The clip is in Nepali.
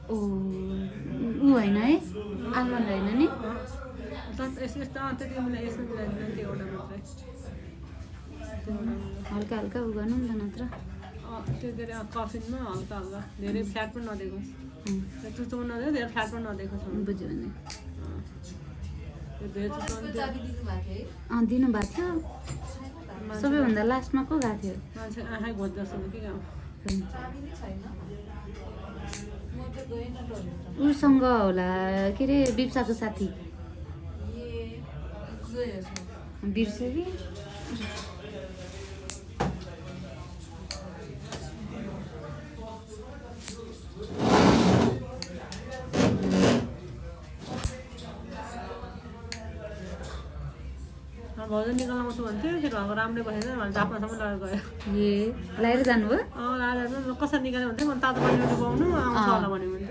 ओ ऊ होइन है आलमन्ड होइन नि त्यति मिलाइ यसमा मिलाइदिनु त्यो एउटा मात्रै हल्का हल्का उ गर्नु नि त नत्र त्यो के अरे कफिनमा हल्का हल्का धेरै फ्याट पनि नदिएकोस् चुचो नदिएको धेरै फ्याट पनि नदिएकोस् बुझ्यो भने त्यो धेरै चुचो दिनुभएको थियो सबैभन्दा लास्टमा को गएको थियो मान्छे आँखै घोज जस्तो के काम उसँग होला के अरे बिप्साको साथी बिर्स्यो कि भजन निकाल्नु भन्थ्यो त्यो घरको राम्रै भएन भने जाप्नासम्म लगेर गयो ए लगाएर जानुभयो राजा कसरी निकाल्यो भने चाहिँ म तातो पानी पाउनु आउँछ होला भन्यो भने